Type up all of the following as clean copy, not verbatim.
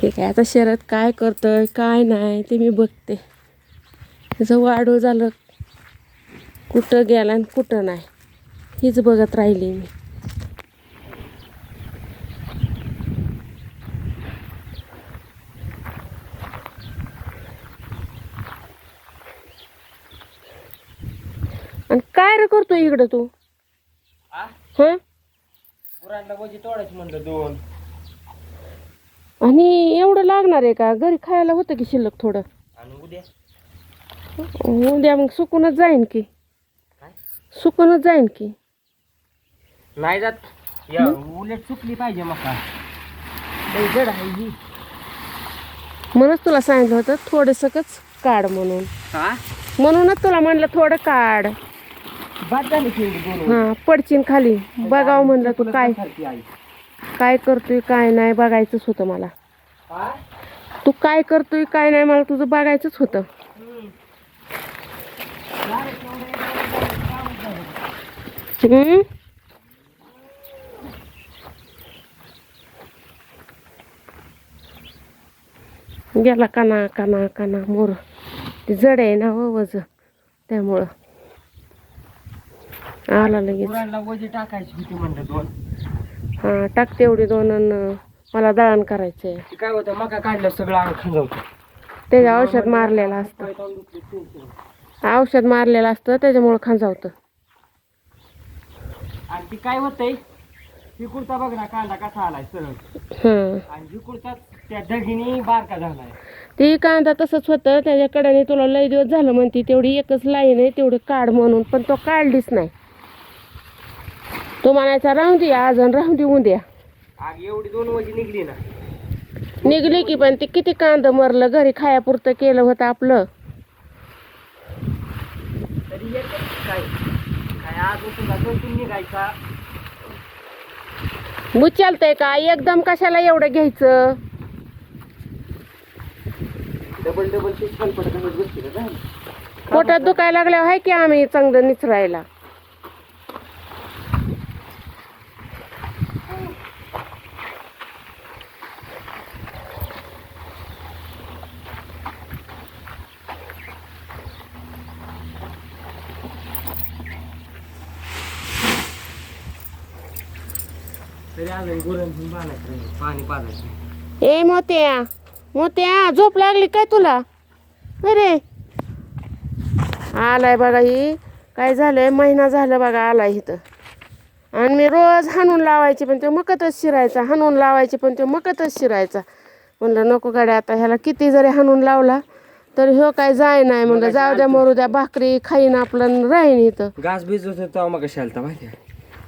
ठीक आहे, आता शरद काय करतोय काय नाही ते मी बघते. त्याचं वाढू झालं, कुठं गेला आणि कुठं नाही हीच बघत राहिली मी. आणि काय रे करतोय इकडं तू? हं? गुरांना वजी तोडायची म्हणलं 2. आणि एवढं लागणार आहे का? घरी खायला होतं की शिल्लक थोडं. आणि उद्या उद्या मग सुकूनच जाईन की. काय? सुकूनच जाईन की. नाही जात या उलट चुकली पाहिजे मका. लई जड आहे ही. म्हणूनच तुला सांगितलं होतं थोडंसंच काढ म्हणून. हा म्हणूनच तुला म्हणलं थोडं काढ. बाद झाली की 2. हा पडचीन खाली. बघावं म्हणलं तू काय काय करतोय काय नाही बघायचंच होतं मला. तू काय करतोय काय नाही मला तुझं बघायचंच होतं. गेला काना काना काना मोर. ते जड आहे ना वज त्यामुळं आला लगेच. गुरांना वजी टाकायची होती म्हणलं 2. हा टाक तेवढी 2 आणि मला दळण करायचंय. काय होतं मका काढलं सगळं अंग खंजवतं. त्याचं औषध मारलेलं असतं. औषध मारलेलं असतं त्याच्यामुळं खांजावतं. आणि ती काय होतंय विकुळता बघ ना कांदा कसा आलाय सरळ. आणि विकुळता त्या ढगीने बारका झालाय. ती कांदा तसंच होतं त्याच्या कडेने तुला लय दिवस झालं म्हणती तेवढी एकच लाईन आहे तेवढी काढ म्हणून, पण तो काढलीच नाही. तो म्हणायचा राहून दे आज आणि राहून दे उद्या. आग एवढी 2 वजी निघली ना. निघली की पण ते किती कांदा मरलं घरी खायापुरतं केलं होतं आपलं. तरी येतच काय काय आज तुला 2-3 निघायचा. बुचालतंय का एकदम कशाला एवढं घ्यायचं. डबल डबल ते छलपट करत बसते का काय? पोटात दुखायला लागल्यावर आहे की आम्ही चांगलं निचरायला. तरी अजून गुरांनी बांधायचं पाणी पाजायचं. ए मोत्या मोत्या झोप लागली काय तुला? अरे आलाय बघा. ही काय झालंय महिना झालं बघा आलाय इथं. आणि मी रोज हाणून लावायची पण तो मकतच शिरायचा. हाणून लावायची पण तो मकतच शिरायचा. म्हणलं नको गाड्या आता ह्याला किती जरी हाणून लावला तर ह्यो काय जाय नाही. म्हणलं जाऊ द्या मरू द्या भाकरी खाईन आपलं राहीन इथं. घास भिजत होता मग कशी आलता माहिती आहे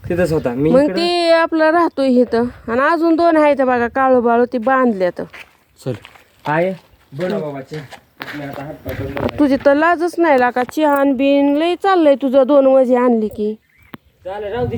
तिथंच होता मी. मग ते आपलं राहतोय इथं. आणि अजून 2 आहेत बघा काळू बाळू ती बांधल्यात. चल आहे बरं बाबाचे. तुझी तर लाजच नाही लागा. चिहान बिन लय चाललंय तुझं 2 वजी आणली की. चालेल राहू दे.